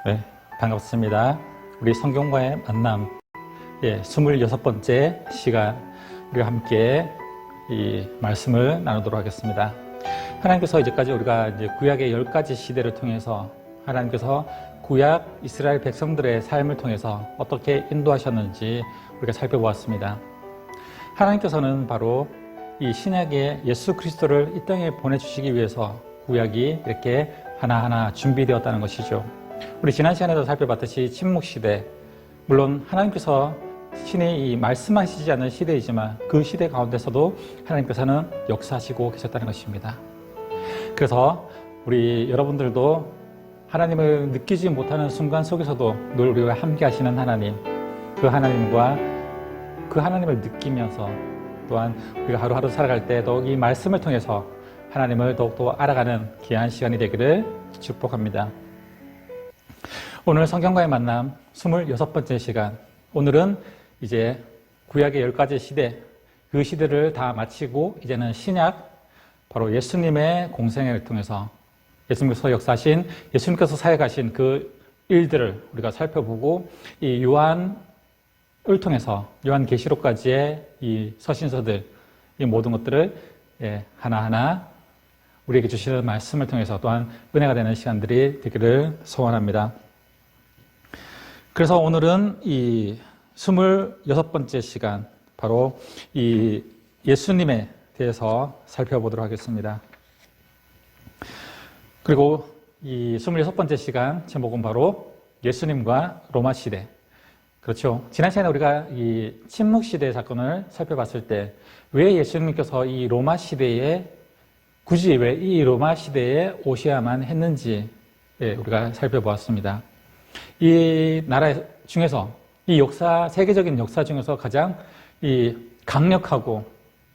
네, 반갑습니다. 우리 성경과의 만남, 26번째 시간, 우리가 함께 이 말씀을 나누도록 하겠습니다. 하나님께서 이제까지 우리가 이제 구약의 10가지 시대를 통해서 하나님께서 구약 이스라엘 백성들의 삶을 통해서 어떻게 인도하셨는지 우리가 살펴보았습니다. 하나님께서는 바로 이 신약의 예수 그리스도를 이 땅에 보내주시기 위해서 구약이 이렇게 하나하나 준비되었다는 것이죠. 우리 지난 시간에도 살펴봤듯이 침묵시대, 물론 하나님께서 신이 이 말씀하시지 않는 시대이지만 그 시대 가운데서도 하나님께서는 역사하시고 계셨다는 것입니다. 그래서 우리 여러분들도 하나님을 느끼지 못하는 순간 속에서도 늘 우리와 함께 하시는 하나님, 그 하나님과 그 하나님을 느끼면서 또한 우리가 하루하루 살아갈 때 더욱 이 말씀을 통해서 하나님을 더욱더 알아가는 귀한 시간이 되기를 축복합니다. 오늘 성경과의 만남 26번째 시간, 오늘은 이제 구약의 10가지 시대, 그 시대를 다 마치고 이제는 신약, 바로 예수님의 공생애를 통해서 예수님께서 역사하신, 예수님께서 사역하신 그 일들을 우리가 살펴보고 이 요한을 통해서 요한계시록까지의 이 서신서들, 이 모든 것들을 하나하나 우리에게 주시는 말씀을 통해서 또한 은혜가 되는 시간들이 되기를 소원합니다. 그래서 오늘은 이 26번째 시간, 바로 이 예수님에 대해서 살펴보도록 하겠습니다. 그리고 이 26번째 시간 제목은 바로 예수님과 로마 시대. 그렇죠. 지난 시간에 우리가 이 침묵 시대의 사건을 살펴봤을 때 왜 예수님께서 이 로마 시대에 굳이 왜 이 로마 시대에 오셔야만 했는지 우리가 살펴보았습니다. 이 나라 중에서 이 역사, 세계적인 역사 중에서 가장 이 강력하고,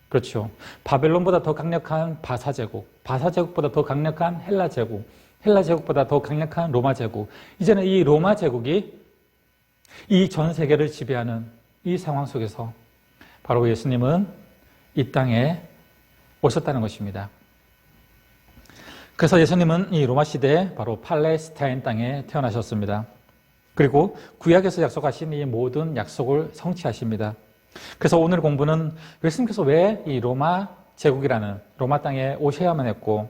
그렇죠, 바벨론보다 더 강력한 바사 제국, 바사 제국보다 더 강력한 헬라 제국, 헬라 제국보다 더 강력한 로마 제국, 이제는 이 로마 제국이 이 전 세계를 지배하는 이 상황 속에서 바로 예수님은 이 땅에 오셨다는 것입니다. 그래서 예수님은 이 로마 시대에 바로 팔레스타인 땅에 태어나셨습니다. 그리고 구약에서 약속하신 이 모든 약속을 성취하십니다. 그래서 오늘 공부는 예수님께서 왜 이 로마 제국이라는 로마 땅에 오셔야만 했고,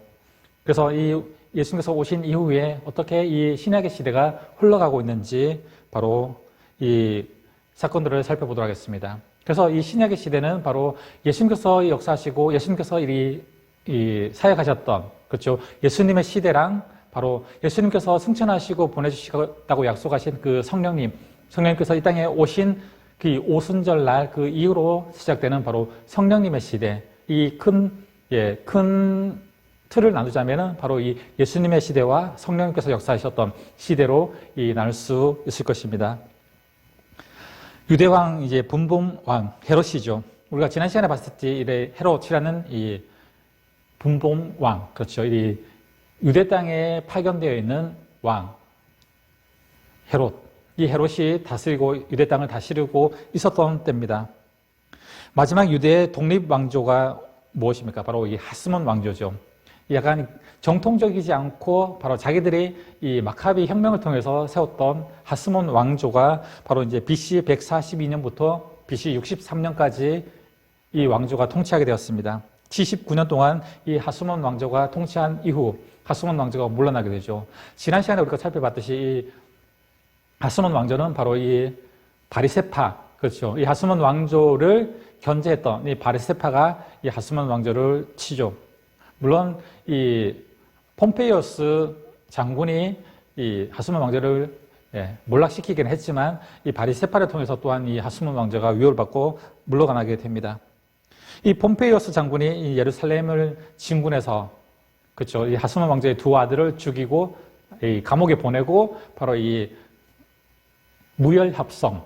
그래서 이 예수님께서 오신 이후에 어떻게 이 신약의 시대가 흘러가고 있는지 바로 이 사건들을 살펴보도록 하겠습니다. 그래서 이 신약의 시대는 바로 예수님께서 역사하시고 예수님께서 이 사역하셨던, 그렇죠, 예수님의 시대랑 바로 예수님께서 승천하시고 보내주시겠다고 약속하신 그 성령님께서 이 땅에 오신 그 오순절 날 그 이후로 시작되는 바로 성령님의 시대, 이 큰 틀을 나누자면은 바로 이 예수님의 시대와 성령님께서 역사하셨던 시대로 나눌 수 있을 것입니다. 유대왕 이제 분봉왕 헤롯이죠. 우리가 지난 시간에 봤었지, 헤롯이라는 이 분봉왕, 그렇죠, 이 유대 땅에 파견되어 있는 왕 헤롯, 이 헤롯이 다스리고 유대 땅을 다스리고 있었던 때입니다. 마지막 유대의 독립 왕조가 무엇입니까? 바로 이 하스몬 왕조죠. 약간 정통적이지 않고 바로 자기들이 이 마카비 혁명을 통해서 세웠던 하스몬 왕조가 바로 이제 BC 142년부터 BC 63년까지 이 왕조가 통치하게 되었습니다. 79년 동안 이 하스몬 왕조가 통치한 이후 하스몬 왕조가 물러나게 되죠. 지난 시간에 우리가 살펴봤듯이 이 하스몬 왕조는 바로 이 바리세파, 그렇죠, 이 하스몬 왕조를 견제했던 이 바리세파가 이 하스몬 왕조를 치죠. 물론 이 폼페이오스 장군이 이 하스몬 왕조를 몰락시키긴 했지만 이 바리세파를 통해서 또한 이 하스몬 왕조가 위협을 받고 물러나게 됩니다. 이 폼페이오스 장군이 이 예루살렘을 진군해서, 그렇죠, 이 하스몬 왕조의 두 아들을 죽이고 이 감옥에 보내고 바로 이 무혈 협상,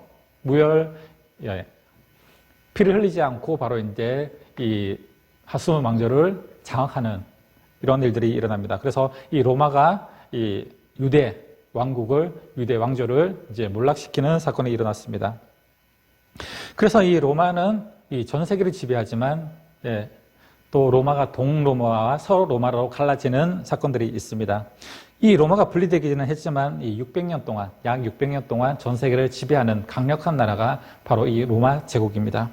피를 흘리지 않고 바로 이제 이 하스몬 왕조를 장악하는 이런 일들이 일어납니다. 그래서 이 로마가 이 유대 왕국을, 유대 왕조를 이제 몰락시키는 사건이 일어났습니다. 그래서 이 로마는 이 전 세계를 지배하지만 또 로마가 동로마와 서로마로 갈라지는 사건들이 있습니다. 이 로마가 분리되기는 했지만 이 600년 동안, 약 600년 동안 전 세계를 지배하는 강력한 나라가 바로 이 로마 제국입니다.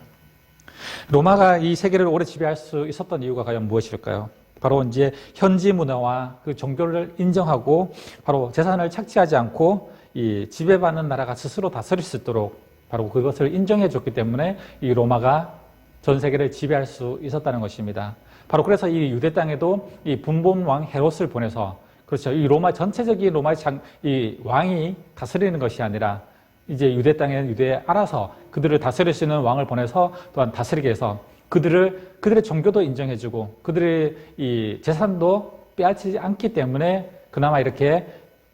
로마가 이 세계를 오래 지배할 수 있었던 이유가 과연 무엇일까요? 바로 이제 현지 문화와 그 종교를 인정하고 바로 재산을 착취하지 않고 이 지배받는 나라가 스스로 다스릴 수 있도록 바로 그것을 인정해 줬기 때문에 이 로마가 전 세계를 지배할 수 있었다는 것입니다. 바로 그래서 이 유대 땅에도 이 분봉왕 헤롯을 보내서, 그렇죠, 이 로마 전체적인 로마의 이 왕이 다스리는 것이 아니라 이제 유대 땅에는 유대에 알아서 그들을 다스릴 수 있는 왕을 보내서 또한 다스리게 해서 그들의 종교도 인정해주고 그들의 이 재산도 빼앗지 않기 때문에 그나마 이렇게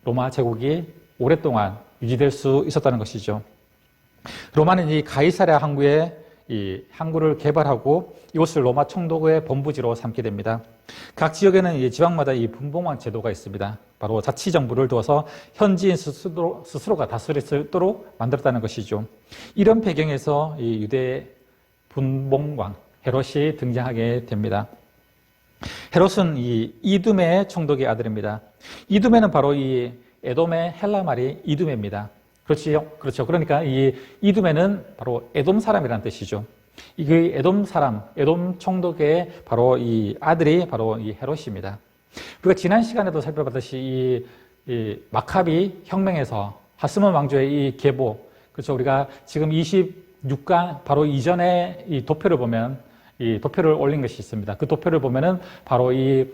로마 제국이 오랫동안 유지될 수 있었다는 것이죠. 로마는 이 가이사랴 항구에 이 항구를 개발하고 이곳을 로마 총독의 본부지로 삼게 됩니다. 각 지역에는 이 지방마다 이 분봉왕 제도가 있습니다. 바로 자치정부를 두어서 현지인 스스로가 다스릴 수 있도록 만들었다는 것이죠. 이런 배경에서 이 유대 분봉왕 헤롯이 등장하게 됩니다. 헤롯은 이 이두메 총독의 아들입니다. 이두메는 바로 이 에돔의 헬라 말이 이두메입니다. 그렇죠. 그러니까 이 이두메는 바로 에돔 사람이라는 뜻이죠. 이 에돔 사람, 에돔 총독의 바로 이 아들이 바로 이 헤롯입니다. 우리가 지난 시간에도 살펴봤듯이 이 마카비 혁명에서 하스몬 왕조의 이 계보, 그렇죠. 우리가 지금 26강 바로 이전에 이 도표를 보면 이 도표를 올린 것이 있습니다. 그 도표를 보면은 바로 이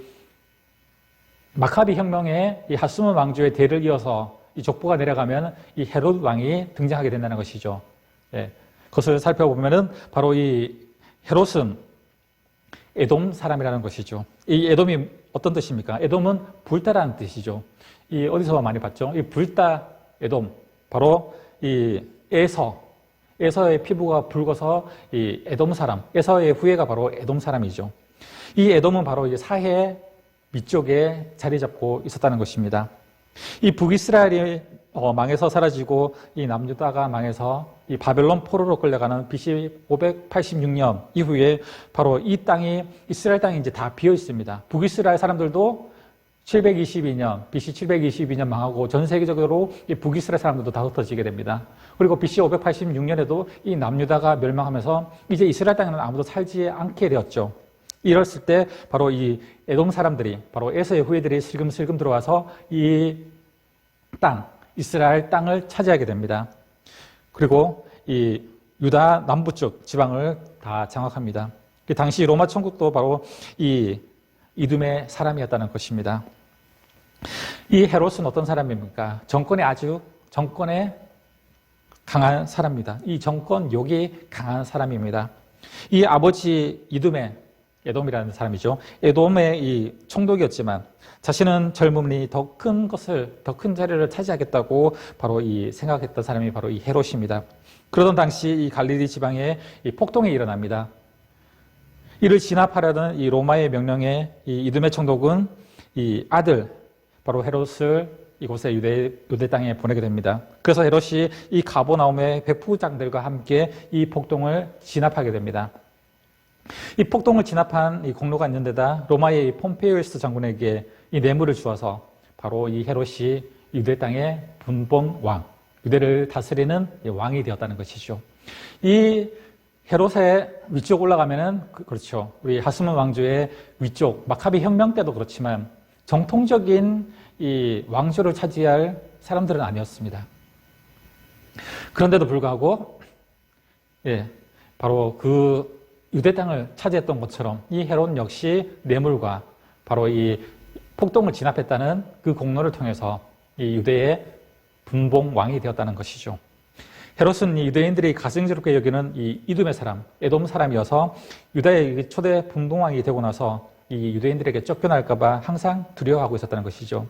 마카비 혁명의 이 하스몬 왕조의 대를 이어서 이 족보가 내려가면 이 헤롯 왕이 등장하게 된다는 것이죠. 예. 그것을 살펴보면은 바로 이 헤롯은 에돔 사람이라는 것이죠. 이 에돔이 어떤 뜻입니까? 에돔은 불다라는 뜻이죠. 이 어디서 많이 봤죠? 이 불다 에돔. 바로 이 에서의 피부가 붉어서 이 에돔 사람. 에서의 후예가 바로 에돔 사람이죠. 이 에돔은 바로 이제 사해 위쪽에 자리 잡고 있었다는 것입니다. 이 북이스라엘이 망해서 사라지고 이 남유다가 망해서 이 바벨론 포로로 끌려가는 BC 586년 이후에 바로 이 땅이 이스라엘 땅이 이제 다 비어 있습니다. 북이스라엘 사람들도 722년 BC 722년 망하고 전 세계적으로 이 북이스라엘 사람들도 다 흩어지게 됩니다. 그리고 BC 586년에도 이 남유다가 멸망하면서 이제 이스라엘 땅에는 아무도 살지 않게 되었죠. 이랬을 때 바로 이 에돔 사람들이 바로 에서의 후예들이 슬금슬금 들어와서 이 땅, 이스라엘 땅을 차지하게 됩니다. 그리고 이 유다 남부 쪽 지방을 다 장악합니다. 당시 로마 천국도 바로 이 이둠의 사람이었다는 것입니다. 이 헤롯은 어떤 사람입니까? 정권에 강한 사람입니다. 이 정권욕이 강한 사람입니다. 이 아버지 이둠의 에돔이라는 사람이죠. 에돔의 이 총독이었지만 자신은 젊음이 더 큰 자리를 차지하겠다고 바로 이 생각했던 사람이 바로 이 헤롯입니다. 그러던 당시 이 갈릴리 지방에 이 폭동이 일어납니다. 이를 진압하려는 이 로마의 명령에 이 이두메 총독은 이 아들 바로 헤롯을 이곳에 유대 땅에 보내게 됩니다. 그래서 헤롯이 이 가버나움의 백부장들과 함께 이 폭동을 진압하게 됩니다. 이 폭동을 진압한 이 공로가 있는 데다 로마의 이 폼페이오스 장군에게 이 뇌물을 주어서 바로 이 헤롯이 유대 땅의 분봉 왕, 유대를 다스리는 왕이 되었다는 것이죠. 이 헤롯의 위쪽 올라가면은 그렇죠. 우리 하스몬 왕조의 위쪽 마카비 혁명 때도 그렇지만 정통적인 이 왕조를 차지할 사람들은 아니었습니다. 그런데도 불구하고 바로 그 유대 땅을 차지했던 것처럼 이 헤롯 역시 뇌물과 바로 이 폭동을 진압했다는 그 공로를 통해서 이 유대의 분봉 왕이 되었다는 것이죠. 헤롯은 이 유대인들이 가증스럽게 여기는 이 이둠의 사람, 에돔 사람이어서 유다의 초대 분봉 왕이 되고 나서 이 유대인들에게 쫓겨날까봐 항상 두려워하고 있었다는 것이죠.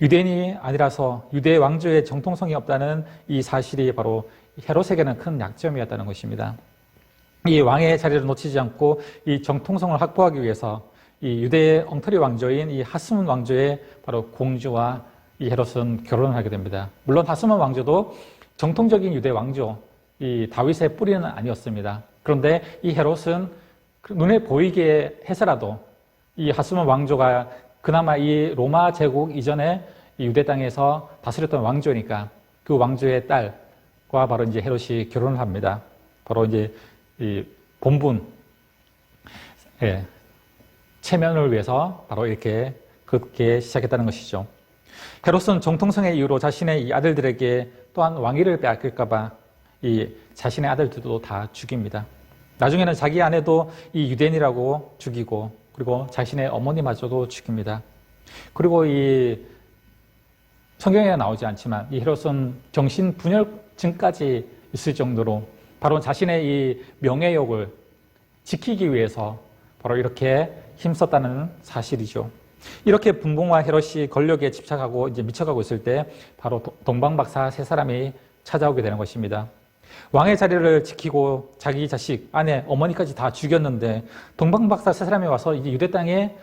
유대인이 아니라서 유대 왕조의 정통성이 없다는 이 사실이 바로 헤롯에게는 큰 약점이었다는 것입니다. 이 왕의 자리를 놓치지 않고 이 정통성을 확보하기 위해서 이 유대의 엉터리 왕조인 이 하스몬 왕조의 바로 공주와 이 헤롯은 결혼을 하게 됩니다. 물론 하스몬 왕조도 정통적인 유대 왕조, 이 다윗의 뿌리는 아니었습니다. 그런데 이 헤롯은 눈에 보이게 해서라도 이 하스몬 왕조가 그나마 이 로마 제국 이전에 이 유대 땅에서 다스렸던 왕조니까 그 왕조의 딸과 바로 이제 헤롯이 결혼을 합니다. 바로 이제 이 본분, 체면을 위해서 바로 이렇게 그렇게 시작했다는 것이죠. 헤롯은 정통성의 이유로 자신의 이 아들들에게 또한 왕위를 빼앗길까봐 이 자신의 아들들도 다 죽입니다. 나중에는 자기 아내도 이 유대인이라고 죽이고 그리고 자신의 어머니마저도 죽입니다. 그리고 이 성경에 나오지 않지만 이 헤롯은 정신분열증까지 있을 정도로 바로 자신의 이 명예욕을 지키기 위해서 바로 이렇게 힘썼다는 사실이죠. 이렇게 분봉한 헤롯이 권력에 집착하고 이제 미쳐가고 있을 때 바로 동방박사 세 사람이 찾아오게 되는 것입니다. 왕의 자리를 지키고 자기 자식, 아내, 어머니까지 다 죽였는데 동방박사 세 사람이 와서 이제 유대 땅에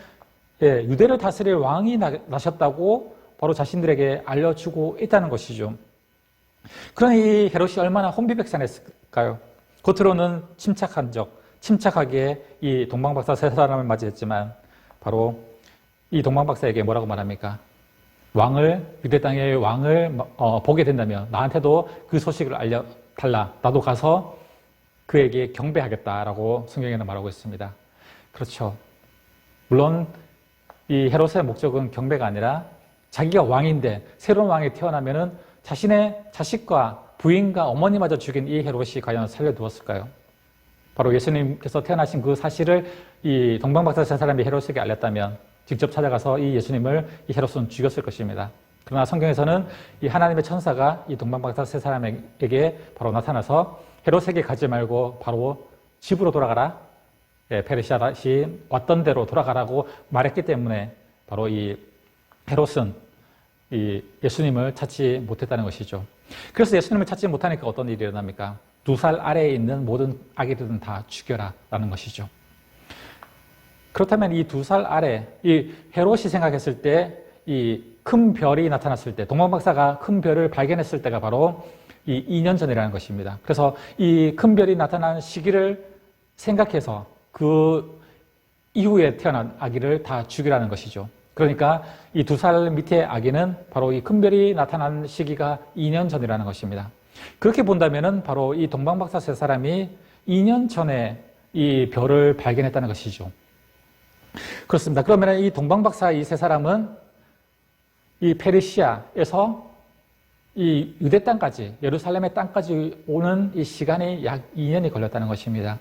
유대를 다스릴 왕이 나셨다고 바로 자신들에게 알려주고 있다는 것이죠. 그러니 이 헤롯이 얼마나 혼비백산했을까요? 겉으로는 침착하게 이 동방박사 세 사람을 맞이했지만 바로 이 동방박사에게 뭐라고 말합니까? 유대 땅의 왕을 보게 된다면 나한테도 그 소식을 알려달라. 나도 가서 그에게 경배하겠다라고 성경에는 말하고 있습니다. 그렇죠. 물론 이 헤롯의 목적은 경배가 아니라 자기가 왕인데 새로운 왕이 태어나면은 자신의 자식과 부인과 어머니마저 죽인 이 헤롯이 과연 살려두었을까요? 바로 예수님께서 태어나신 그 사실을 이 동방박사 세 사람이 헤롯에게 알렸다면 직접 찾아가서 이 예수님을 이 헤롯은 죽였을 것입니다. 그러나 성경에서는 이 하나님의 천사가 이 동방박사 세 사람에게 바로 나타나서 헤롯에게 가지 말고 바로 집으로 돌아가라. 페르시아 다시 왔던 대로 돌아가라고 말했기 때문에 바로 이 헤롯은 이 예수님을 찾지 못했다는 것이죠. 그래서 예수님을 찾지 못하니까 어떤 일이 일어납니까? 2살 아래에 있는 모든 아기들은 다 죽여라 라는 것이죠. 그렇다면 이 2살 아래, 이 헤롯이 생각했을 때 이 큰 별이 나타났을 때, 동방박사가 큰 별을 발견했을 때가 바로 이 2년 전이라는 것입니다. 그래서 이 큰 별이 나타난 시기를 생각해서 그 이후에 태어난 아기를 다 죽이라는 것이죠. 그러니까 이 2살 밑의 아기는 바로 이 큰 별이 나타난 시기가 2년 전이라는 것입니다. 그렇게 본다면은 바로 이 동방박사 세 사람이 2년 전에 이 별을 발견했다는 것이죠. 그렇습니다. 그러면 이 동방박사 이 세 사람은 이 페르시아에서 이 유대 땅까지, 예루살렘의 땅까지 오는 이 시간이 약 2년이 걸렸다는 것입니다.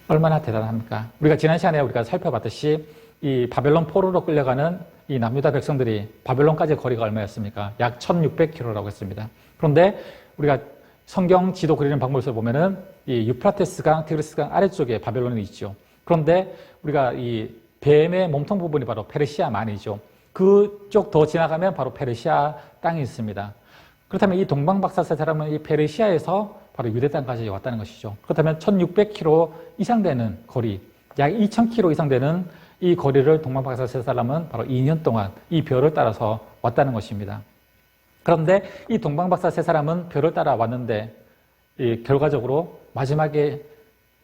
얼마나 대단합니까? 우리가 지난 시간에 우리가 살펴봤듯이 이 바벨론 포로로 끌려가는 이 남유다 백성들이 바벨론까지 거리가 얼마였습니까? 약 1600km라고 했습니다. 그런데 우리가 성경 지도 그리는 방법에서 보면은 이 유프라테스강, 티그리스강 아래쪽에 바벨론이 있죠. 그런데 우리가 이 뱀의 몸통 부분이 바로 페르시아만이죠. 그쪽 더 지나가면 바로 페르시아 땅이 있습니다. 그렇다면 이 동방박사 세 사람은 이 페르시아에서 바로 유대 땅까지 왔다는 것이죠. 그렇다면 1600km 이상 되는 거리, 약 2000km 이상 되는 이 거리를 동방박사 세 사람은 바로 2년 동안 이 별을 따라서 왔다는 것입니다. 그런데 이 동방박사 세 사람은 별을 따라 왔는데 결과적으로 마지막에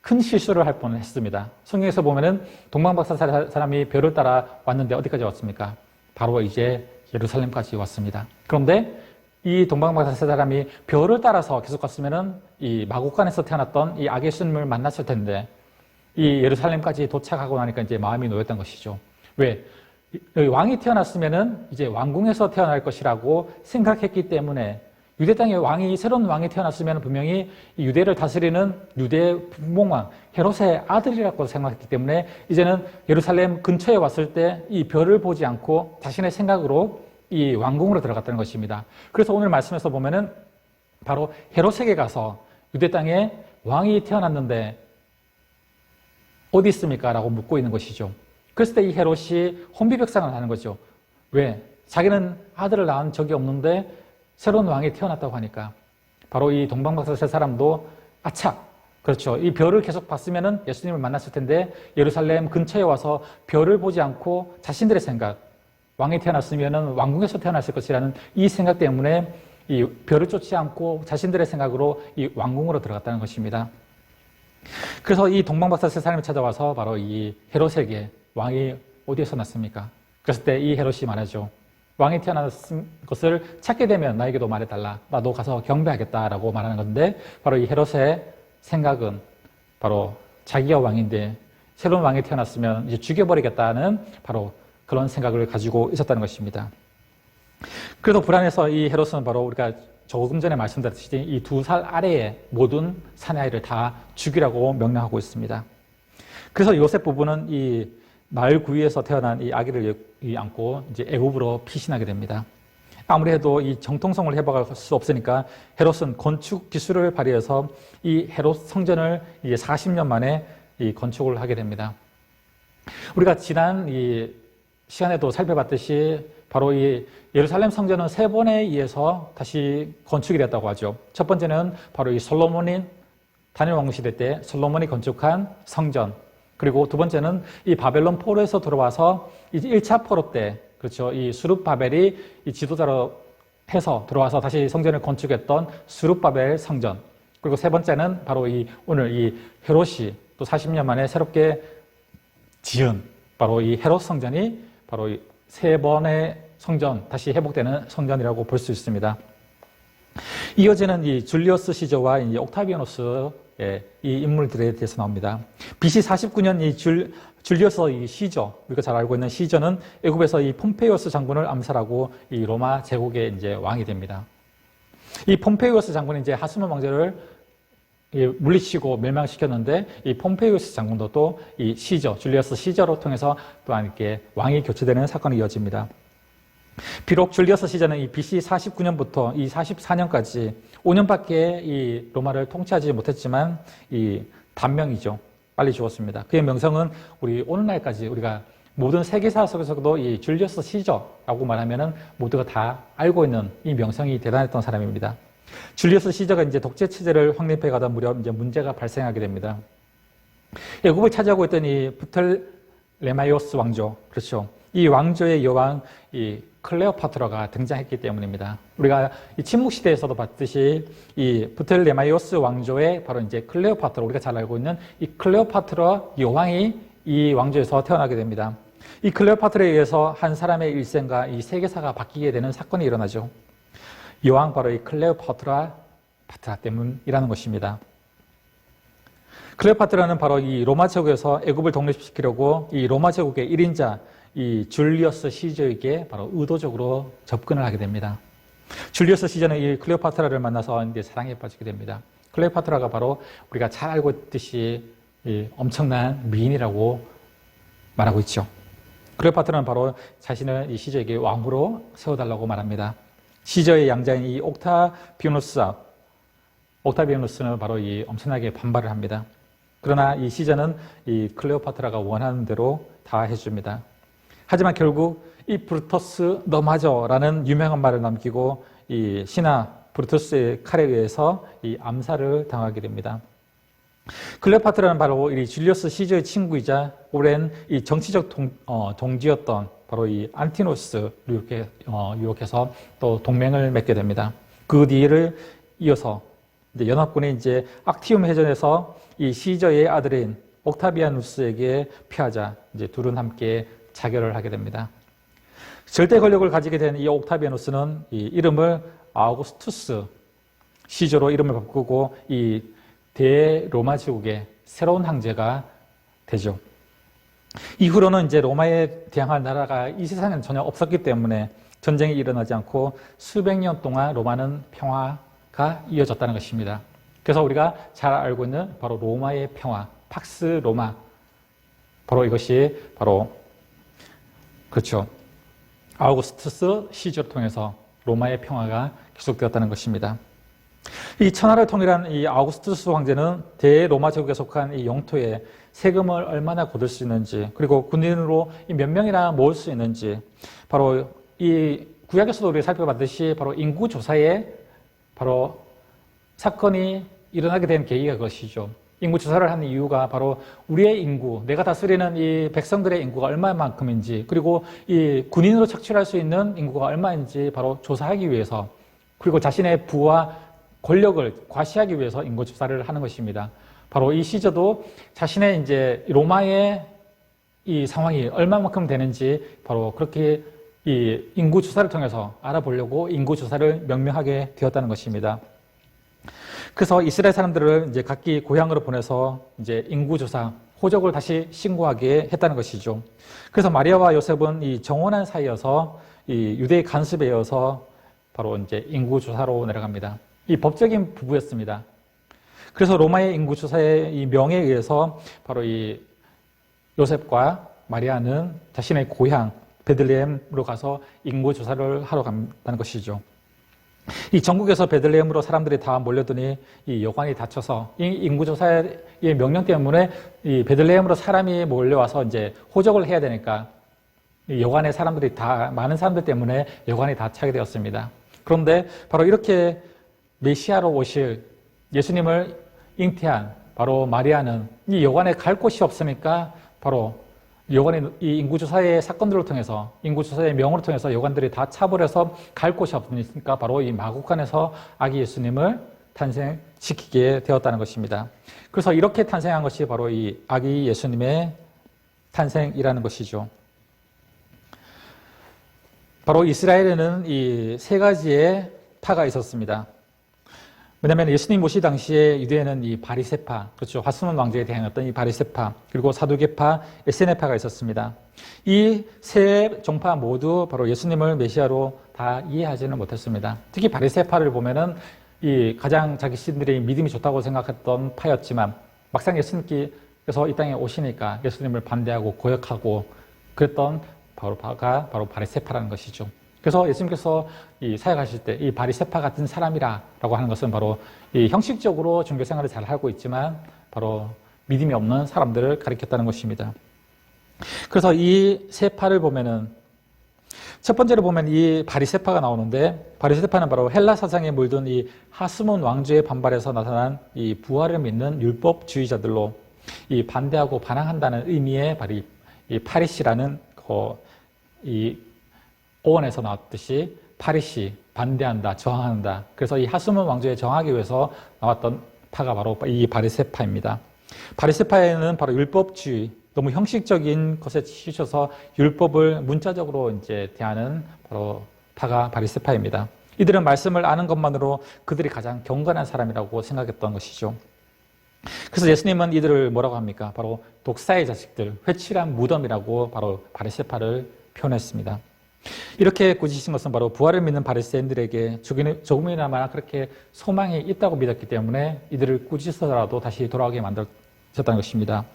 큰 실수를 할 뻔했습니다. 성경에서 보면은 동방박사 세 사람이 별을 따라 왔는데 어디까지 왔습니까? 바로 이제 예루살렘까지 왔습니다. 그런데 이 동방박사 세 사람이 별을 따라서 계속 갔으면은 이 마곡간에서 태어났던 이 악의 예수님을 만났을 텐데 이 예루살렘까지 도착하고 나니까 이제 마음이 놓였던 것이죠. 왜? 왕이 태어났으면은 이제 왕궁에서 태어날 것이라고 생각했기 때문에 유대 땅에 새로운 왕이 태어났으면 분명히 유대를 다스리는 유대 분봉왕 헤롯의 아들이라고 생각했기 때문에 이제는 예루살렘 근처에 왔을 때 이 별을 보지 않고 자신의 생각으로 이 왕궁으로 들어갔다는 것입니다. 그래서 오늘 말씀에서 보면은 바로 헤롯에게 가서 유대 땅에 왕이 태어났는데 어디 있습니까? 라고 묻고 있는 것이죠. 그랬을 때 이 헤롯이 혼비백산을 하는 거죠. 왜? 자기는 아들을 낳은 적이 없는데 새로운 왕이 태어났다고 하니까 바로 이 동방박사 세 사람도 아차! 그렇죠. 이 별을 계속 봤으면은 예수님을 만났을 텐데 예루살렘 근처에 와서 별을 보지 않고 자신들의 생각, 왕이 태어났으면은 왕궁에서 태어났을 것이라는 이 생각 때문에 이 별을 쫓지 않고 자신들의 생각으로 이 왕궁으로 들어갔다는 것입니다. 그래서 이 동방박사 세 사람이 찾아와서 바로 이 헤롯에게 왕이 어디에서 났습니까? 그랬을 때 이 헤롯이 말하죠. 왕이 태어난 것을 찾게 되면 나에게도 말해달라. 나도 가서 경배하겠다라고 말하는 건데, 바로 이 헤롯의 생각은 바로 자기가 왕인데 새로운 왕이 태어났으면 이제 죽여버리겠다는 바로 그런 생각을 가지고 있었다는 것입니다. 그래서 불안해서 이 헤롯은 바로 우리가 조금 전에 말씀드렸듯이 이 2살 아래의 모든 사내아이를 다 죽이라고 명령하고 있습니다. 그래서 요셉 부부는 이 마을 구유에서 태어난 이 아기를 안고 이제 애굽으로 피신하게 됩니다. 아무래도 이 정통성을 회복할 수 없으니까 헤롯은 건축 기술을 발휘해서 이 헤롯 성전을 이제 40년 만에 이 건축을 하게 됩니다. 우리가 지난 이 시간에도 살펴봤듯이 바로 이 예루살렘 성전은 3번에 의해서 다시 건축이 됐다고 하죠. 첫 번째는 바로 이 솔로몬이 다니엘 왕국 시대 때 솔로몬이 건축한 성전. 그리고 두 번째는 이 바벨론 포로에서 들어와서 이제 1차 포로 때, 그렇죠. 이 수룹바벨이 이 지도자로 해서 들어와서 다시 성전을 건축했던 수룹바벨 성전. 그리고 세 번째는 바로 오늘 이 헤롯이 또 40년 만에 새롭게 지은 바로 이 헤롯 성전이 바로 이 3번의 성전, 다시 회복되는 성전이라고 볼 수 있습니다. 이어지는 이 줄리어스 시저와 이 옥타비아누스 이 인물들에 대해서 나옵니다. BC 49년 이 줄리어스 이 시저, 우리가 잘 알고 있는 시저는 애굽에서 이 폼페이오스 장군을 암살하고 이 로마 제국의 이제 왕이 됩니다. 이 폼페이오스 장군이 이제 하스몬 왕제를 물리치고 멸망시켰는데 이 폼페이오스 장군도 또 이 시저, 줄리어스 시저로 통해서 또한 이렇게 왕이 교체되는 사건이 이어집니다. 비록 줄리어스 시저는 이 BC 49년부터 이 44년까지 5년밖에 이 로마를 통치하지 못했지만 이 단명이죠. 빨리 죽었습니다. 그의 명성은 우리 오늘날까지 우리가 모든 세계사 속에서도 이 줄리어스 시저라고 말하면은 모두가 다 알고 있는 이 명성이 대단했던 사람입니다. 줄리어스 시저가 이제 독재 체제를 확립해 가다 무렵 이제 문제가 발생하게 됩니다. 애굽을 차지하고 있던 이 프텔레마이오스 왕조, 그렇죠. 이 왕조의 여왕 이 클레오파트라가 등장했기 때문입니다. 우리가 이 침묵 시대에서도 봤듯이 이 프텔레마이오스 왕조의 바로 이제 클레오파트라, 우리가 잘 알고 있는 이 클레오파트라 여왕이 이 왕조에서 태어나게 됩니다. 이 클레오파트라에 의해서 한 사람의 일생과 이 세계사가 바뀌게 되는 사건이 일어나죠. 여왕 바로 이 클레오파트라 때문이라는 것입니다. 클레오파트라는 바로 이 로마 제국에서 애굽을 독립시키려고 이 로마 제국의 1인자 이 줄리어스 시저에게 바로 의도적으로 접근을 하게 됩니다. 줄리어스 시저는 이 클레오파트라를 만나서 이제 사랑에 빠지게 됩니다. 클레오파트라가 바로 우리가 잘 알고 있듯이 이 엄청난 미인이라고 말하고 있죠. 클레오파트라는 바로 자신을 이 시저에게 왕으로 세워달라고 말합니다. 시저의 양자인 이 옥타비아누스는 바로 이 엄청나게 반발을 합니다. 그러나 이 시저는 이 클레오파트라가 원하는 대로 다 해줍니다. 하지만 결국 이 브루터스 너 맞어라는 유명한 말을 남기고 이 신하 브루터스의 칼에 의해서 이 암살을 당하게 됩니다. 클레오파트라는 바로 이 줄리어스 시저의 친구이자 오랜 이 정치적 동지였던 바로 이 안티노스를 유혹해서 또 동맹을 맺게 됩니다. 그 뒤를 이어서 이제 연합군이 이제 악티움 해전에서 이 시저의 아들인 옥타비아누스에게 피하자 이제 둘은 함께 자결을 하게 됩니다. 절대 권력을 가지게 된 이 옥타비아누스는 이 이름을 아우구스투스 시저로 이름을 바꾸고 이 대로마 제국의 새로운 황제가 되죠. 이후로는 이제 로마에 대항할 나라가 이 세상에는 전혀 없었기 때문에 전쟁이 일어나지 않고 수백 년 동안 로마는 평화가 이어졌다는 것입니다. 그래서 우리가 잘 알고 있는 바로 로마의 평화, 팍스 로마, 바로 이것이 바로 그렇죠. 아우구스투스 시저를 통해서 로마의 평화가 계속되었다는 것입니다. 이 천하를 통일한 이 아우구스투스 황제는 대로마 제국에 속한 이 영토에 세금을 얼마나 거둘 수 있는지, 그리고 군인으로 몇 명이나 모을 수 있는지, 바로 이 구약에서도 우리가 살펴봤듯이 바로 인구 조사에 바로 사건이 일어나게 된 계기가 그것이죠. 인구 조사를 하는 이유가 바로 우리의 인구, 내가 다스리는 이 백성들의 인구가 얼마만큼인지, 그리고 이 군인으로 착취할 수 있는 인구가 얼마인지 바로 조사하기 위해서, 그리고 자신의 부와 권력을 과시하기 위해서 인구 조사를 하는 것입니다. 바로 이 시저도 자신의 이제 로마의 이 상황이 얼마만큼 되는지 바로 그렇게 이 인구 조사를 통해서 알아보려고 인구 조사를 명명하게 되었다는 것입니다. 그래서 이스라엘 사람들을 이제 각기 고향으로 보내서 이제 인구 조사, 호적을 다시 신고하게 했다는 것이죠. 그래서 마리아와 요셉은 이 정혼한 사이여서 이 유대의 간섭에 의해서 바로 이제 인구 조사로 내려갑니다. 이 법적인 부부였습니다. 그래서 로마의 인구 조사의 이 명에 의해서 바로 이 요셉과 마리아는 자신의 고향 베들레헴으로 가서 인구 조사를 하러 간다는 것이죠. 이 전국에서 베들레헴으로 사람들이 다 몰려드니 이 여관이 닫혀서 이 인구 조사의 명령 때문에 이 베들레헴으로 사람이 몰려와서 이제 호적을 해야 되니까 이 여관에 사람들이 다 많은 사람들 때문에 여관이 다 차게 되었습니다. 그런데 바로 이렇게 메시아로 오실 예수님을 잉태한 바로 마리아는 이 여관에 갈 곳이 없으니까 바로 여관의 이 인구조사의 사건들을 통해서 인구조사의 명을 통해서 여관들이 다 차버려서 갈 곳이 없으니까 바로 이 마구간에서 아기 예수님을 탄생시키게 되었다는 것입니다. 그래서 이렇게 탄생한 것이 바로 이 아기 예수님의 탄생이라는 것이죠. 바로 이스라엘에는 이 세 가지의 파가 있었습니다. 왜냐하면 예수님 오시 당시에 유대에는 이 바리새파, 그렇죠. 하스몬 왕조에 대항했던 이 바리새파, 그리고 사두개파, 에세네파가 있었습니다. 이 세 종파 모두 바로 예수님을 메시아로 다 이해하지는 못했습니다. 특히 바리새파를 보면은 이 가장 자기신들이 믿음이 좋다고 생각했던 파였지만 막상 예수님께서 이 땅에 오시니까 예수님을 반대하고 고역하고 그랬던 파가 바로 바리새파라는 것이죠. 그래서 예수님께서 이 사역하실 때 이 바리새파 같은 사람이라고 하는 것은 바로 이 형식적으로 종교 생활을 잘 하고 있지만 바로 믿음이 없는 사람들을 가리켰다는 것입니다. 그래서 이 세 파를 보면은 첫 번째로 보면 이 바리새파가 나오는데 바리새파는 바로 헬라 사상에 물든 이 하스몬 왕조의 반발에서 나타난 이 부활을 믿는 율법주의자들로 이 반대하고 반항한다는 의미의 바로 이 파리시라는 이 오원에서 나왔듯이 파리시, 반대한다, 저항한다. 그래서 이 하스몬 왕조에 저항하기 위해서 나왔던 파가 바로 이 바리새파입니다. 바리새파에는 바로 율법주의, 너무 형식적인 것에 치셔서 율법을 문자적으로 이제 대하는 바로 파가 바리새파입니다. 이들은 말씀을 아는 것만으로 그들이 가장 경건한 사람이라고 생각했던 것이죠. 그래서 예수님은 이들을 뭐라고 합니까? 바로 독사의 자식들, 회칠한 무덤이라고 바로 바리새파를 표현했습니다. 이렇게 꾸짖으신 것은 바로 부활을 믿는 바리새인들에게 조금이나마 그렇게 소망이 있다고 믿었기 때문에 이들을 꾸짖어서라도 다시 돌아오게 만들었다는 것입니다.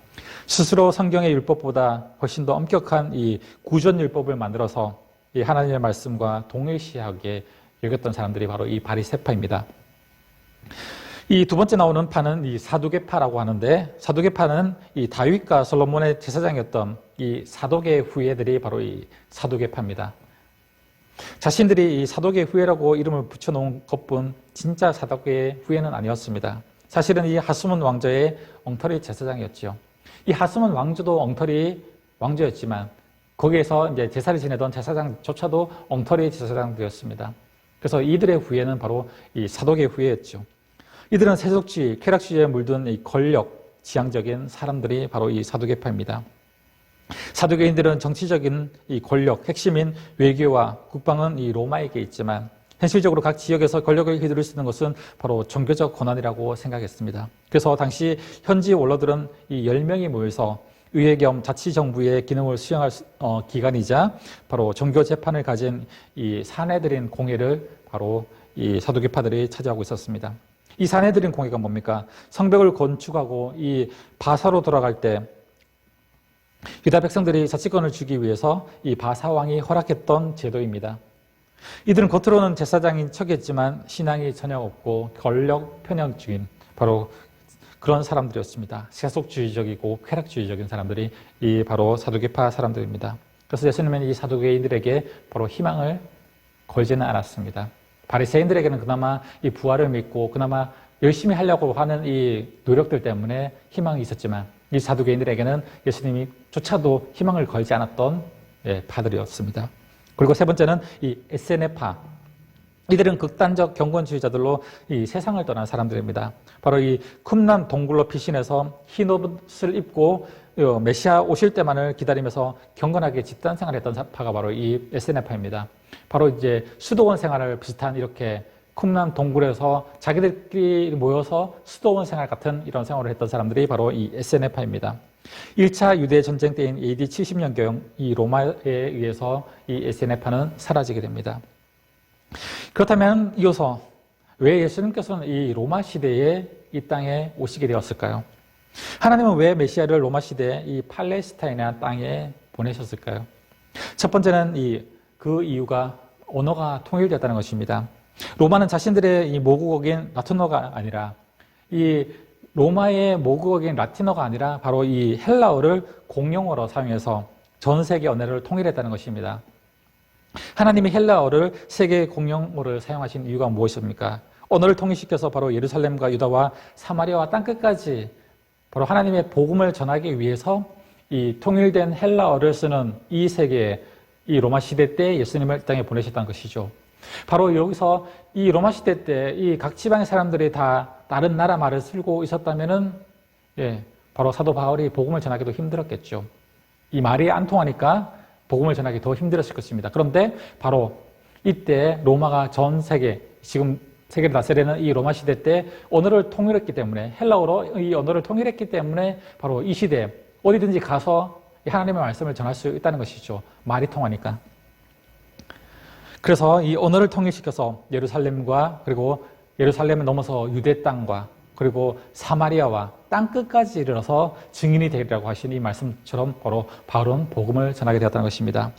스스로 성경의 율법보다 훨씬 더 엄격한 이 구전 율법을 만들어서 이 하나님의 말씀과 동일시하게 여겼던 사람들이 바로 이 바리새파입니다. 이 두 번째 나오는 파는 이 사두개파라고 하는데 사두개파는 이 다윗과 솔로몬의 제사장이었던 이 사독의 후예들이 바로 이 사두개파입니다. 자신들이 이 사독의 후예라고 이름을 붙여놓은 것뿐 진짜 사독의 후예는 아니었습니다. 사실은 이 하스몬 왕조의 엉터리 제사장이었지요. 이 하스몬 왕조도 엉터리 왕조였지만 거기에서 이제 제사를 지내던 제사장조차도 엉터리 제사장들이었습니다. 그래서 이들의 후예는 바로 이 사독의 후예였죠. 이들은 세속주의, 쾌락주의에 물든 이 권력, 지향적인 사람들이 바로 이 사두개파입니다. 사두개인들은 정치적인 이 권력, 핵심인 외교와 국방은 이 로마에게 있지만 현실적으로 각 지역에서 권력을 휘두를 수 있는 것은 바로 종교적 권한이라고 생각했습니다. 그래서 당시 현지 원로들은 이 10명이 모여서 의회 겸 자치정부의 기능을 수행할 기관이자 바로 종교 재판을 가진 이 사내들인 공회를 바로 이 사두개파들이 차지하고 있었습니다. 이 사내들인 공회가 뭡니까? 성벽을 건축하고 이 바사로 돌아갈 때 유다 백성들이 자치권을 주기 위해서 이 바사왕이 허락했던 제도입니다. 이들은 겉으로는 제사장인 척했지만 신앙이 전혀 없고 권력 편향주의인 바로 그런 사람들이었습니다. 세속주의적이고 쾌락주의적인 사람들이 이 바로 사두개파 사람들입니다. 그래서 예수님은 이 사두개인들에게 바로 희망을 걸지는 않았습니다. 바리새인들에게는 그나마 이 부활을 믿고 그나마 열심히 하려고 하는 이 노력들 때문에 희망이 있었지만 이 사두개인들에게는 예수님이 조차도 희망을 걸지 않았던 파들이었습니다. 그리고 세 번째는 이 에세네파, 이들은 극단적 경건주의자들로 이 세상을 떠난 사람들입니다. 바로 이 쿰란 동굴로 피신해서 흰 옷을 입고 메시아 오실 때만을 기다리면서 경건하게 집단 생활을 했던 파가 바로 이 SNF파입니다. 바로 이제 수도원 생활을 비슷한 이렇게 쿰란 동굴에서 자기들끼리 모여서 수도원 생활 같은 이런 생활을 했던 사람들이 바로 이 SNF파입니다. 1차 유대 전쟁 때인 AD 70년경 이 로마에 의해서 이 SNF파는 사라지게 됩니다. 그렇다면 이어서 왜 예수님께서는 이 로마 시대에 이 땅에 오시게 되었을까요? 하나님은 왜 메시아를 로마 시대에 이 팔레스타인이라는 땅에 보내셨을까요? 첫 번째는 그 이유가 언어가 통일되었다는 것입니다. 로마는 자신들의 이 모국어인 라틴어가 아니라 이 로마의 모국어인 라틴어가 아니라 바로 이 헬라어를 공용어로 사용해서 전 세계 언어를 통일했다는 것입니다. 하나님이 헬라어를 세계 공용어를 사용하신 이유가 무엇입니까? 언어를 통일시켜서 바로 예루살렘과 유다와 사마리아와 땅끝까지 바로 하나님의 복음을 전하기 위해서 이 통일된 헬라어를 쓰는 이 세계에 이 로마 시대 때 예수님을 이 땅에 보내셨다는 것이죠. 바로 여기서 이 로마 시대 때 이 각 지방의 사람들이 다 다른 나라 말을 쓰고 있었다면은 바로 사도 바울이 복음을 전하기도 힘들었겠죠. 이 말이 안 통하니까 복음을 전하기 더 힘들었을 것입니다. 그런데 바로 이때 로마가 전 세계, 지금 세계를 다스리는 이 로마 시대 때 언어를 통일했기 때문에 헬라어로 이 언어를 통일했기 때문에 바로 이 시대에 어디든지 가서 하나님의 말씀을 전할 수 있다는 것이죠. 말이 통하니까. 그래서 이 언어를 통일시켜서 예루살렘과 그리고 예루살렘을 넘어서 유대 땅과 그리고 사마리아와 땅끝까지 이르러서 증인이 되리라고 하신 이 말씀처럼 바로 바울은 복음을 전하게 되었다는 것입니다.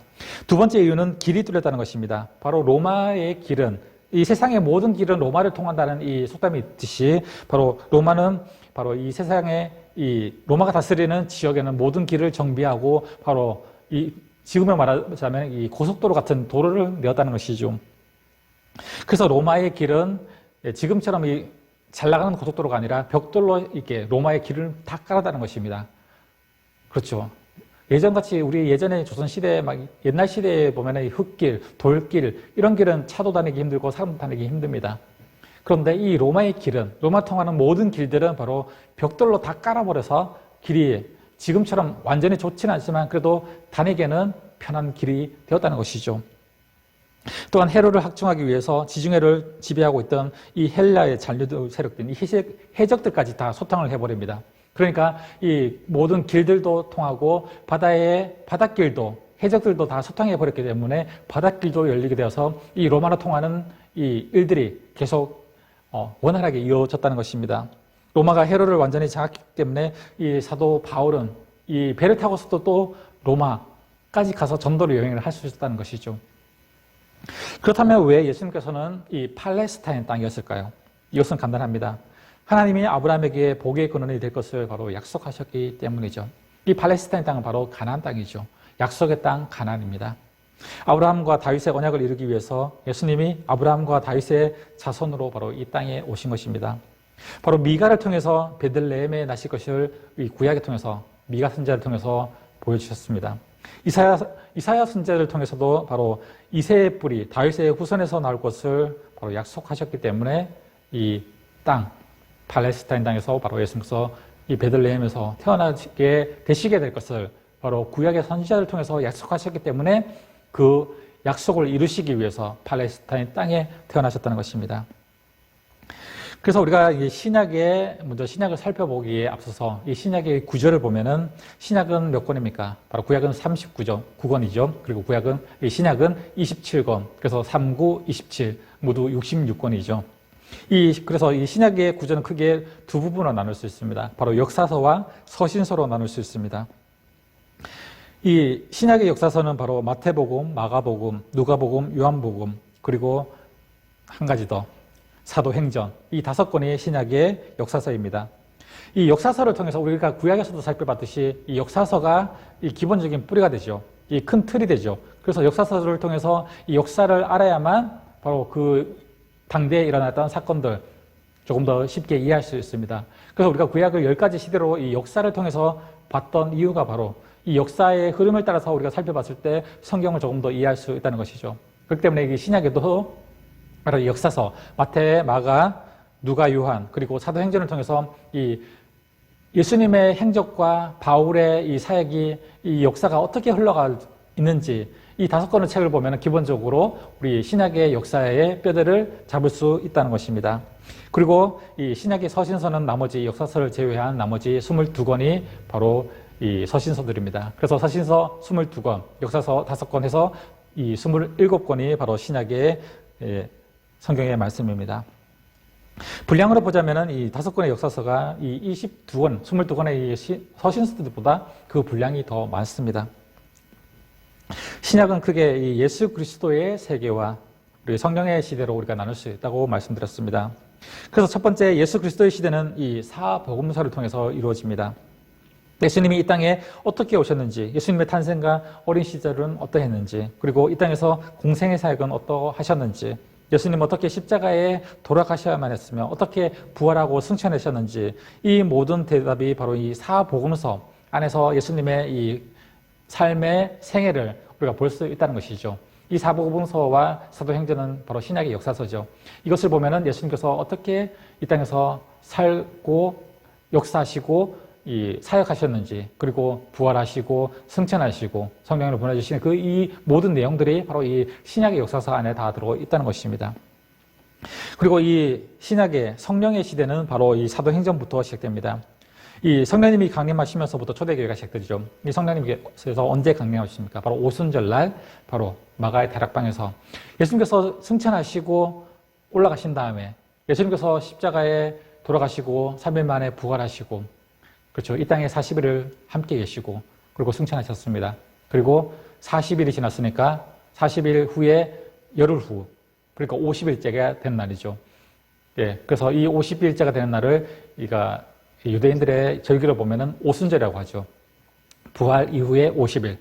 두 번째 이유는 길이 뚫렸다는 것입니다. 바로 로마의 길은 이 세상의 모든 길은 로마를 통한다는 이 속담이 있듯이 바로 로마는 바로 이 세상의 이 로마가 다스리는 지역에는 모든 길을 정비하고 바로 이 지금에 말하자면 이 고속도로 같은 도로를 내었다는 것이죠. 그래서 로마의 길은 지금처럼 이 잘 나가는 고속도로가 아니라 벽돌로 이렇게 로마의 길을 다 깔았다는 것입니다. 그렇죠. 예전같이 우리 예전에 조선시대 막 옛날 시대에 보면은 흙길, 돌길 이런 길은 차도 다니기 힘들고 사람도 다니기 힘듭니다. 그런데 이 로마의 길은 로마 통하는 모든 길들은 바로 벽돌로 다 깔아버려서 길이 지금처럼 완전히 좋지는 않지만 그래도 다니기에는 편한 길이 되었다는 것이죠. 또한 헤롯을 확증하기 위해서 지중해를 지배하고 있던 이 헬라의 잔류들 세력들, 이 해적들까지 다 소탕을 해버립니다. 그러니까 이 모든 길들도 통하고 바다의 바닷길도 해적들도 다 소탕해버렸기 때문에 바닷길도 열리게 되어서 이 로마로 통하는 이 일들이 계속 원활하게 이어졌다는 것입니다. 로마가 헤롯을 완전히 장악했기 때문에 이 사도 바울은 이 배를 타고서도 또 로마까지 가서 전도를 여행을 할 수 있었다는 것이죠. 그렇다면 왜 예수님께서는 이 팔레스타인 땅이었을까요? 이것은 간단합니다. 하나님이 아브라함에게 복의 근원이 될 것을 바로 약속하셨기 때문이죠. 이 팔레스타인 땅은 바로 가나안 땅이죠. 약속의 땅 가나안입니다. 아브라함과 다윗의 언약을 이루기 위해서 예수님이 아브라함과 다윗의 자손으로 바로 이 땅에 오신 것입니다. 바로 미가를 통해서 베들레헴에 나실 것을 이 구약을 통해서 미가 선지자를 통해서 보여주셨습니다. 이사야 선지자를 통해서도 바로 이새의 뿌리 다윗의 후손에서 나올 것을 바로 약속하셨기 때문에 이 땅 팔레스타인 땅에서 바로 예수님께서 이 베들레헴에서 태어나게 되시게 될 것을 바로 구약의 선지자를 통해서 약속하셨기 때문에 그 약속을 이루시기 위해서 팔레스타인 땅에 태어나셨다는 것입니다. 그래서 우리가 이 먼저 신약을 살펴보기에 앞서서 이 신약의 구절을 보면은 신약은 몇 권입니까? 바로 구약은 39권이죠. 그리고 이 신약은 27권. 그래서 39, 27 모두 66권이죠. 그래서 이 신약의 구절은 크게 두 부분으로 나눌 수 있습니다. 바로 역사서와 서신서로 나눌 수 있습니다. 이 신약의 역사서는 바로 마태복음, 마가복음, 누가복음, 요한복음, 그리고 한 가지 더 사도행전, 이 5권이 신약의 역사서입니다. 이 역사서를 통해서 우리가 구약에서도 살펴봤듯이 이 역사서가 이 기본적인 뿌리가 되죠. 이 큰 틀이 되죠. 그래서 역사서를 통해서 이 역사를 알아야만 바로 그 당대에 일어났던 사건들 조금 더 쉽게 이해할 수 있습니다. 그래서 우리가 구약을 10가지 시대로 이 역사를 통해서 봤던 이유가 바로 이 역사의 흐름을 따라서 우리가 살펴봤을 때 성경을 조금 더 이해할 수 있다는 것이죠. 그렇기 때문에 이 신약에도 바로 이 역사서 마태, 마가, 누가, 요한 그리고 사도행전을 통해서 이 예수님의 행적과 바울의 이 사역이 이 역사가 어떻게 흘러가 있는지 이 5권의 책을 보면 기본적으로 우리 신약의 역사의 뼈대를 잡을 수 있다는 것입니다. 그리고 이 신약의 서신서는 나머지 역사서를 제외한 나머지 22권이 바로 이 서신서들입니다. 그래서 서신서 22권, 역사서 5권 해서 이 27권이 바로 신약의 성경의 말씀입니다. 분량으로 보자면은 이 5권의 역사서가 이 22권, 22권의 이 서신서들보다 그 분량이 더 많습니다. 신약은 크게 이 예수 그리스도의 세계와 우리 성령의 시대로 우리가 나눌 수 있다고 말씀드렸습니다. 그래서 첫 번째 예수 그리스도의 시대는 이 사복음서를 통해서 이루어집니다. 예수님이 이 땅에 어떻게 오셨는지, 예수님의 탄생과 어린 시절은 어떠했는지, 그리고 이 땅에서 공생의 사역은 어떠하셨는지, 예수님 어떻게 십자가에 돌아가셔야만 했으며 어떻게 부활하고 승천하셨는지 이 모든 대답이 바로 이 사복음서 안에서 예수님의 이 삶의 생애를 우리가 볼 수 있다는 것이죠. 이 사복음서와 사도행전은 바로 신약의 역사서죠. 이것을 보면은 예수님께서 어떻게 이 땅에서 살고 역사하시고 이 사역하셨는지, 그리고 부활하시고 승천하시고 성령을 보내주시는 그 이 모든 내용들이 바로 이 신약의 역사서 안에 다 들어 있다는 것입니다. 그리고 이 신약의 성령의 시대는 바로 이 사도행전부터 시작됩니다. 이 성령님이 강림하시면서부터 초대교회가 시작되죠. 이 성령님께서 언제 강림하십니까? 바로 오순절날 바로 마가의 다락방에서 예수님께서 승천하시고 올라가신 다음에 예수님께서 십자가에 돌아가시고 3일 만에 부활하시고 그렇죠. 이 땅에 40일을 함께 계시고 그리고 승천하셨습니다. 그리고 40일이 지났으니까 40일 후에 열흘 후 그러니까 50일째가 된 날이죠. 예, 그래서 이 50일째가 되는 날을 유대인들의 절기를 보면은 오순절이라고 하죠. 부활 이후에 50일.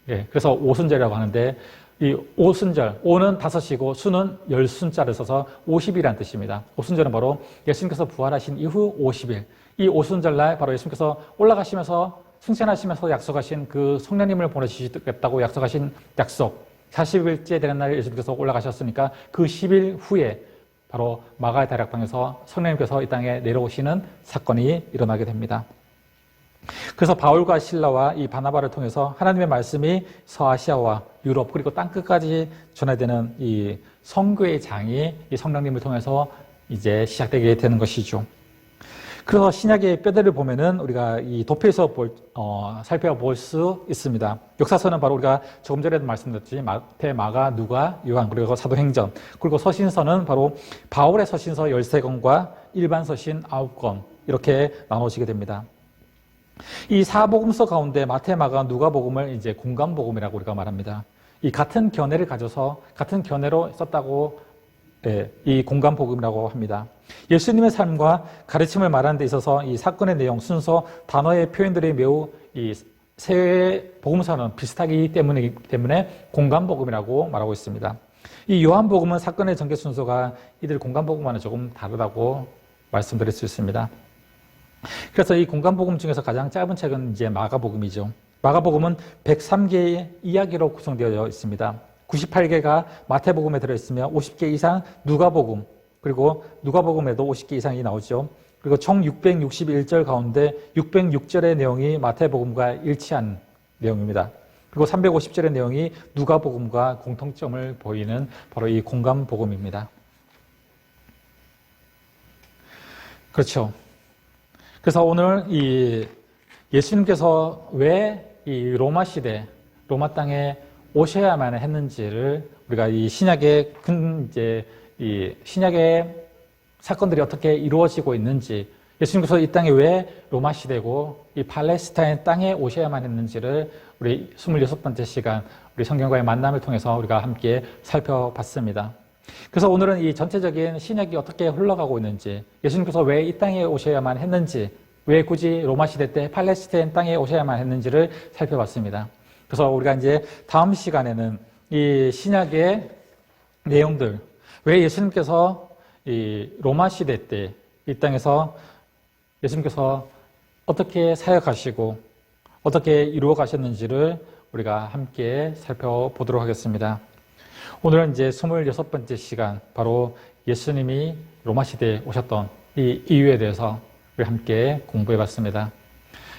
예, 그래서 오순절이라고 하는데 이 오순절, 오는 5이고 수는 10순자를 써서 50일이라는 뜻입니다. 오순절은 바로 예수님께서 부활하신 이후 50일. 이 오순절날 바로 예수님께서 올라가시면서 승천하시면서 약속하신 그 성령님을 보내주시겠다고 약속하신 약속 40일째 되는 날 예수님께서 올라가셨으니까 그 10일 후에 바로 마가의 다락방에서 성령님께서 이 땅에 내려오시는 사건이 일어나게 됩니다. 그래서 바울과 실라와 이 바나바를 통해서 하나님의 말씀이 서아시아와 유럽 그리고 땅끝까지 전해되는 이 선교의 장이 이 성령님을 통해서 이제 시작되게 되는 것이죠. 그래서 신약의 뼈대를 보면은 우리가 이 도표에서 살펴볼 수 있습니다. 역사서는 바로 우리가 조금 전에도 말씀드렸지 마태, 마가, 누가, 요한 그리고 사도행전 그리고 서신서는 바로 바울의 서신서 13권과 일반 서신 9권 이렇게 나눠지게 됩니다. 이 사복음서 가운데 마태, 마가, 누가복음을 이제 공관복음이라고 우리가 말합니다. 이 같은 견해를 가져서 같은 견해로 썼다고 이 공관복음이라고 합니다. 예수님의 삶과 가르침을 말하는 데 있어서 이 사건의 내용, 순서, 단어의 표현들이 매우 이 세 복음서는 비슷하기 때문에 공관복음이라고 말하고 있습니다. 이 요한복음은 사건의 전개 순서가 이들 공관복음과는 조금 다르다고 말씀드릴 수 있습니다. 그래서 이 공관복음 중에서 가장 짧은 책은 이제 마가복음이죠. 마가복음은 103개의 이야기로 구성되어 있습니다. 98개가 마태복음에 들어있으며 50개 이상 누가복음, 그리고 누가복음에도 50개 이상이 나오죠. 그리고 총 661절 가운데 606절의 내용이 마태복음과 일치한 내용입니다. 그리고 350절의 내용이 누가복음과 공통점을 보이는 바로 이 공관복음입니다. 그렇죠. 그래서 오늘 이 예수님께서 왜 이 로마 시대, 로마 땅에 오셔야만 했는지를 우리가 이 신약의 이 신약의 사건들이 어떻게 이루어지고 있는지, 예수님께서 이 땅에 왜 로마 시대고 이 팔레스타인 땅에 오셔야만 했는지를 우리 26번째 시간 우리 성경과의 만남을 통해서 우리가 함께 살펴봤습니다. 그래서 오늘은 이 전체적인 신약이 어떻게 흘러가고 있는지, 예수님께서 왜 이 땅에 오셔야만 했는지, 왜 굳이 로마 시대 때 팔레스타인 땅에 오셔야만 했는지를 살펴봤습니다. 그래서 우리가 이제 다음 시간에는 이 신약의 내용들, 왜 예수님께서 이 로마 시대 때 이 땅에서 예수님께서 어떻게 사역하시고 어떻게 이루어 가셨는지를 우리가 함께 살펴보도록 하겠습니다. 오늘은 이제 26번째 시간, 바로 예수님이 로마 시대에 오셨던 이 이유에 대해서 우리 함께 공부해 봤습니다.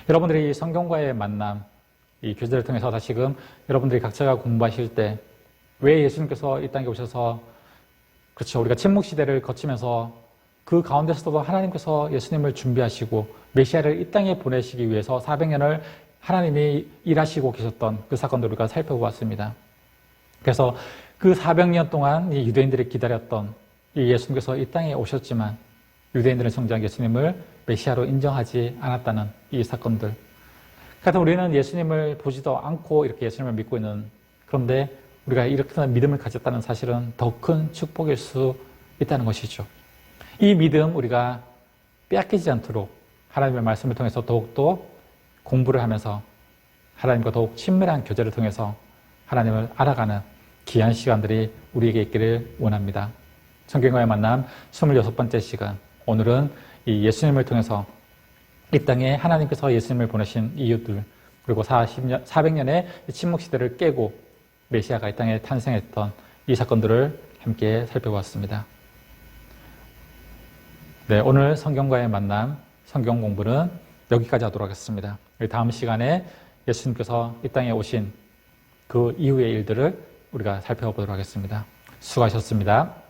여러분들이 성경과의 만남, 이 교제를 통해서 다시금 여러분들이 각자가 공부하실 때 왜 예수님께서 이 땅에 오셔서, 그렇죠, 우리가 침묵 시대를 거치면서 그 가운데서도 하나님께서 예수님을 준비하시고 메시아를 이 땅에 보내시기 위해서 400년을 하나님이 일하시고 계셨던 그 사건들을 우리가 살펴보았습니다. 그래서 그 400년 동안 이 유대인들이 기다렸던 이 예수님께서 이 땅에 오셨지만 유대인들은 정작 예수님을 메시아로 인정하지 않았다는 이 사건들. 그래서 우리는 예수님을 보지도 않고 이렇게 예수님을 믿고 있는, 그런데 우리가 이렇게 믿음을 가졌다는 사실은 더 큰 축복일 수 있다는 것이죠. 이 믿음 우리가 빼앗기지 않도록 하나님의 말씀을 통해서 더욱더 공부를 하면서 하나님과 더욱 친밀한 교제를 통해서 하나님을 알아가는 귀한 시간들이 우리에게 있기를 원합니다. 성경과의 만남 26번째 시간, 오늘은 이 예수님을 통해서 이 땅에 하나님께서 예수님을 보내신 이유들, 그리고 400년의 침묵 시대를 깨고 메시아가 이 땅에 탄생했던 이 사건들을 함께 살펴보았습니다. 네, 오늘 성경과의 만남, 성경 공부는 여기까지 하도록 하겠습니다. 다음 시간에 예수님께서 이 땅에 오신 그 이후의 일들을 우리가 살펴보도록 하겠습니다. 수고하셨습니다.